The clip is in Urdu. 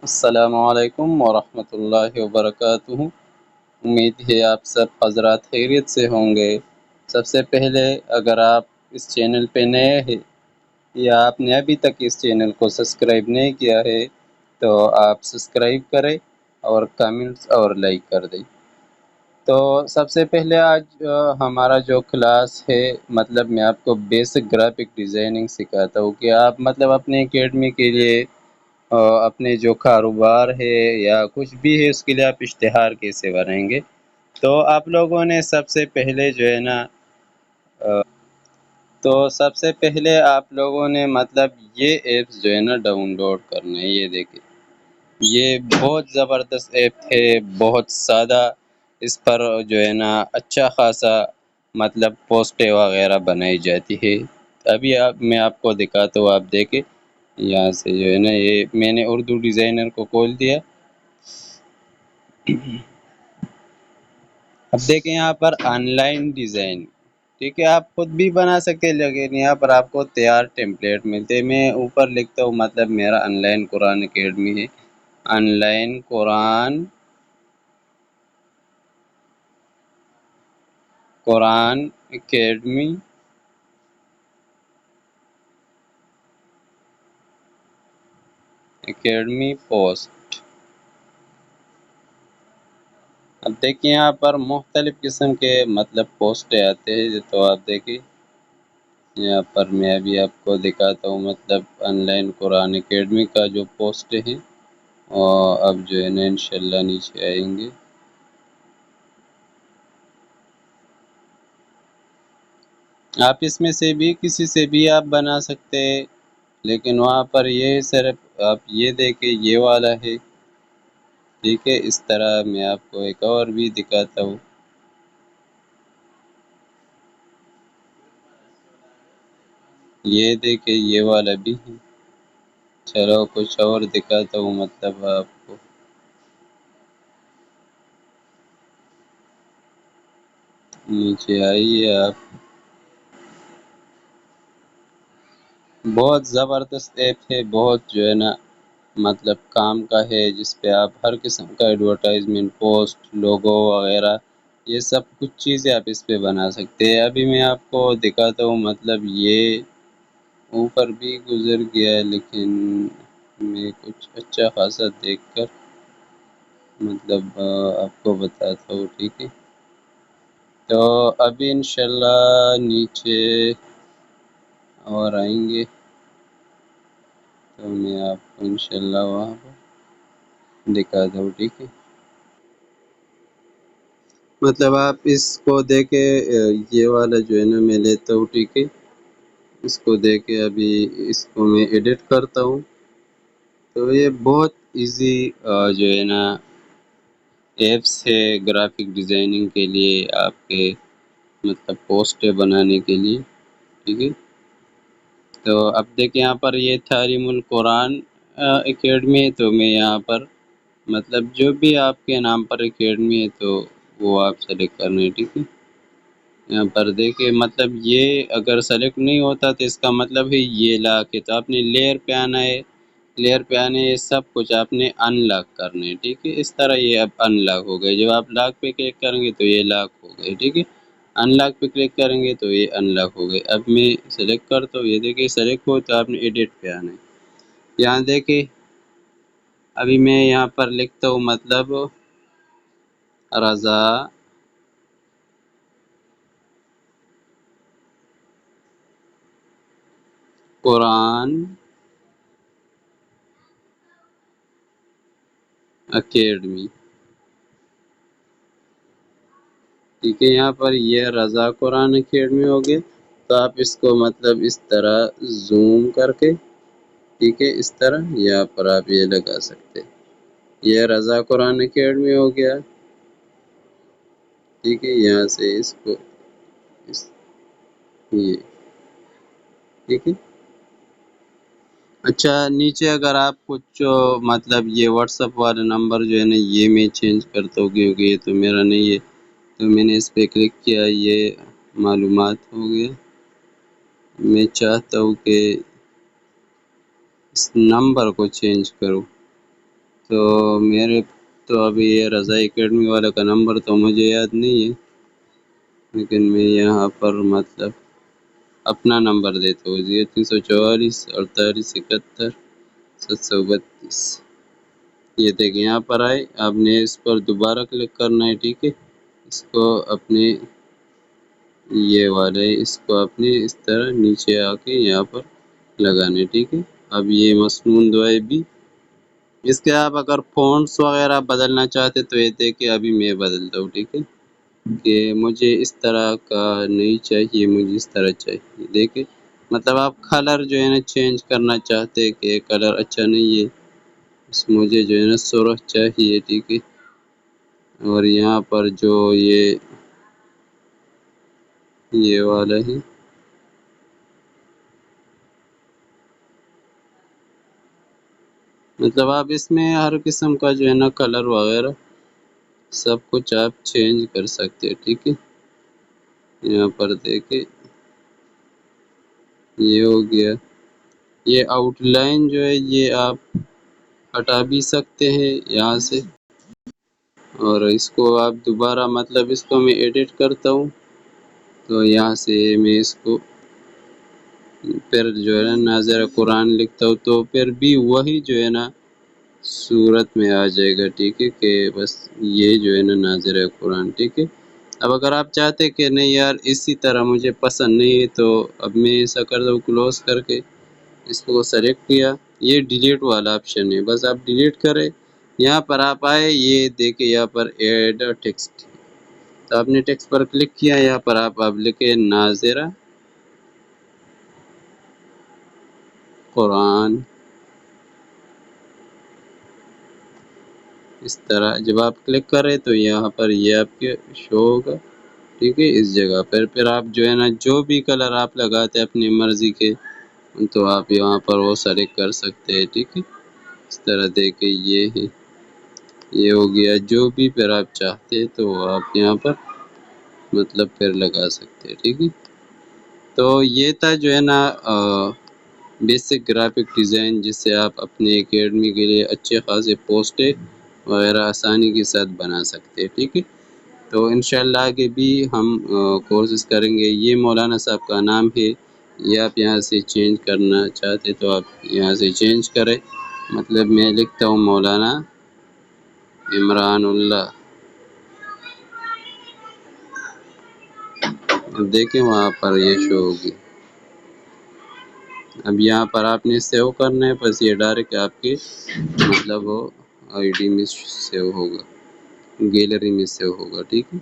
السلام علیکم ورحمۃ اللہ وبرکاتہ۔ امید ہے آپ سب حضرات خیریت سے ہوں گے۔ سب سے پہلے اگر آپ اس چینل پہ نئے ہیں یا آپ نے ابھی تک اس چینل کو سبسکرائب نہیں کیا ہے تو آپ سبسکرائب کریں اور کمنٹس اور لائک کر دیں۔ تو سب سے پہلے آج ہمارا جو کلاس ہے مطلب میں آپ کو بیسک گرافک ڈیزائننگ سکھاتا ہوں کہ آپ مطلب اپنے اکیڈمی کے لیے اپنے جو کاروبار ہے یا کچھ بھی ہے اس کے لیے آپ اشتہار کیسے بنائیں گے۔ تو آپ لوگوں نے سب سے پہلے جو ہے نا تو سب سے پہلے آپ لوگوں نے مطلب یہ ایپس جو ہے نا ڈاؤن لوڈ کرنا ہے۔ یہ دیکھیں، یہ بہت زبردست ایپ ہے، بہت سادہ، اس پر جو ہے نا اچھا خاصا مطلب پوسٹیں وغیرہ بنائی جاتی ہے۔ ابھی میں آپ کو دکھاتا ہوں، آپ دیکھیں یہاں سے جو ہے نا یہ میں نے اردو ڈیزائنر کو کھول دیا۔ اب دیکھیں یہاں پر آن لائن ڈیزائن، ٹھیک ہے، آپ خود بھی بنا سکتے ہیں لیکن یہاں پر آپ کو تیار ٹیمپلیٹ ملتے ہیں۔ میں اوپر لکھتا ہوں مطلب میرا آن لائن قرآن اکیڈمی ہے، on line Quran academy post. اب دیکھیں یہاں پر مختلف قسم کے مطلب پوسٹیں آتے ہیں، تو آپ دیکھیں یہاں پر میں ابھی آپ کو دکھاتا ہوں مطلب آن لائن قرآن اکیڈمی کا جو پوسٹ ہے، اور اب جو ہے نا انشاءاللہ نیچے آئیں گے۔ آپ اس میں سے بھی کسی سے بھی آپ بنا سکتے ہیں، لیکن وہاں پر یہ صرف آپ یہ دیکھیں یہ والا ہے، ٹھیک ہے۔ اس طرح میں آپ کو ایک اور بھی دکھاتا ہوں، یہ دیکھیں یہ والا بھی ہے۔ چلو کچھ اور دکھاتا ہوں مطلب آپ کو، نیچے آئیے آپ۔ بہت زبردست ایپ ہے، بہت جو ہے نا مطلب کام کا ہے، جس پہ آپ ہر قسم کا ایڈورٹائزمنٹ، پوسٹ، لوگو وغیرہ یہ سب کچھ چیزیں آپ اس پہ بنا سکتے ہیں۔ ابھی میں آپ کو دکھاتا ہوں مطلب یہ اوپر بھی گزر گیا، لیکن میں کچھ اچھا خاصا دیکھ کر مطلب آپ کو بتاتا ہوں، ٹھیک ہے۔ تو ابھی انشاءاللہ نیچے اور آئیں گے تو میں آپ کو انشاءاللہ وہاں پر دکھاتا ہوں، ٹھیک ہے۔ مطلب آپ اس کو دیکھے یہ والا جو ہے نا میں لیتا ہوں، ٹھیک ہے۔ اس کو دیکھے ابھی اس کو میں ایڈٹ کرتا ہوں، تو یہ بہت ایزی جو ہے نا ایپس ہے گرافک ڈیزائننگ کے لیے، آپ کے مطلب پوسٹیں بنانے کے لیے، ٹھیک ہے۔ تو اب دیکھیں یہاں پر یہ تعلیم القرآن اکیڈمی ہے، تو میں یہاں پر مطلب جو بھی آپ کے نام پر اکیڈمی ہے تو وہ آپ سلیکٹ کرنا ہے، ٹھیک ہے۔ یہاں پر دیکھیں مطلب یہ اگر سلیکٹ نہیں ہوتا تو اس کا مطلب ہے یہ لاک ہے، تو آپ نے لیئر پہ آنا ہے، لیئر پہ آنے یہ سب کچھ آپ نے ان لاک کرنا ہے، ٹھیک ہے۔ اس طرح یہ اب ان لاک ہو گئے، جب آپ لاک پہ کلک کریں گے تو یہ لاک ہو گئے، ٹھیک ہے۔ ان لاک پہ کلک کریں گے تو یہ ان لاک ہو گئے۔ اب میں سلیکٹ کرتا ہوں، یہ دیکھیں سلیکٹ ہو تو آپ نے ایڈٹ پہ آنا ہے۔ یہاں دیکھیں ابھی میں یہاں پر لکھتا ہوں مطلب رضا قرآن اکیڈمی، ٹھیک ہے۔ یہاں پر یہ رضا قرآن اکیڈمی ہو گیا، تو آپ اس کو مطلب اس طرح زوم کر کے، ٹھیک ہے، اس طرح یہاں پر آپ یہ لگا سکتے ہیں، یہ رضا قرآن اکیڈمی ہو گیا، ٹھیک ہے۔ یہاں سے اس کو یہ ٹھیک ہے۔ اچھا نیچے اگر آپ کچھ مطلب یہ واٹس ایپ والا نمبر جو ہے نا یہ میں چینج کرتا ہوں، کیونکہ یہ تو میرا نہیں ہے، تو میں نے اس پہ کلک کیا، یہ معلومات ہو گیا۔ میں چاہتا ہوں کہ اس نمبر کو چینج کروں، تو میرے تو ابھی یہ رضا اکیڈمی والا کا نمبر تو مجھے یاد نہیں ہے، لیکن میں یہاں پر مطلب اپنا نمبر دیتا ہوں 0344 48 71 732۔ یہ دیکھیں یہاں پر آئے، آپ نے اس پر دوبارہ کلک کرنا ہے، ٹھیک ہے۔ اس کو اپنے یہ والے اس کو اپنے اس طرح نیچے آ کے یہاں پر لگانے، ٹھیک ہے۔ اب یہ مسنون دعائیں بھی اس کے آپ اگر فونٹس وغیرہ بدلنا چاہتے تو یہ دیکھیں ابھی میں بدلتا ہوں، ٹھیک ہے، کہ مجھے اس طرح کا نہیں چاہیے، مجھے اس طرح چاہیے، دیکھیں مطلب آپ کلر جو ہے نا چینج کرنا چاہتے کہ کلر اچھا نہیں ہے، مجھے جو ہے نا سرخ چاہیے، ٹھیک ہے۔ اور یہاں پر جو یہ والا ہے، مطلب آپ اس میں ہر قسم کا جو ہے نا کلر وغیرہ سب کچھ آپ چینج کر سکتے ہیں، ٹھیک ہے۔ یہاں پر دیکھیں یہ ہو گیا، یہ آؤٹ لائن جو ہے یہ آپ ہٹا بھی سکتے ہیں یہاں سے، اور اس کو آپ دوبارہ مطلب اس کو میں ایڈٹ کرتا ہوں تو یہاں سے میں اس کو پھر جو ہے نا ناظر قرآن لکھتا ہوں تو پھر بھی وہی جو ہے نا صورت میں آ جائے گا، ٹھیک ہے، کہ بس یہ جو ہے نا ناظر قرآن، ٹھیک ہے۔ اب اگر آپ چاہتے کہ نہیں یار اسی طرح مجھے پسند نہیں ہے تو اب میں ایسا کرتا ہوں، کلوز کر کے اس کو سلیکٹ کیا، یہ ڈیلیٹ والا آپشن ہے، بس آپ ڈیلیٹ کریں۔ یہاں پر آپ آئے، یہ دیکھیں یہاں پر ایڈ ٹیکسٹ، تو آپ نے ٹیکسٹ پر کلک کیا، یہاں پر آپ لکھیں ناظرہ قرآن، اس طرح جب آپ کلک کریں تو یہاں پر یہ آپ کے شو ہوگا، ٹھیک ہے۔ اس جگہ پر پھر آپ جو ہے نا جو بھی کلر آپ لگاتے ہیں اپنی مرضی کے تو آپ یہاں پر وہ سلیکٹ کر سکتے ہیں، ٹھیک ہے۔ اس طرح دیکھیں یہ ہے، یہ ہو گیا، جو بھی پھر آپ چاہتے ہیں تو آپ یہاں پر مطلب پھر لگا سکتے ہیں، ٹھیک ہے۔ تو یہ تھا جو ہے نا بیسک گرافک ڈیزائن، جس سے آپ اپنے اکیڈمی کے لیے اچھے خاصے پوسٹر وغیرہ آسانی کے ساتھ بنا سکتے ہیں، ٹھیک ہے۔ تو انشاءاللہ آگے بھی ہم کورسز کریں گے۔ یہ مولانا صاحب کا نام ہے، یہ آپ یہاں سے چینج کرنا چاہتے تو آپ یہاں سے چینج کریں، مطلب میں لکھتا ہوں مولانا عمران اللہ، دیکھیں وہاں پر یہ شو ہوگی۔ اب یہاں پر آپ نے سیو کرنا ہے، بس یہ ڈائریکٹ آپ کے مطلب وہ آئی ڈی میں سیو ہوگا، گیلری میں سیو ہوگا، ٹھیک ہے۔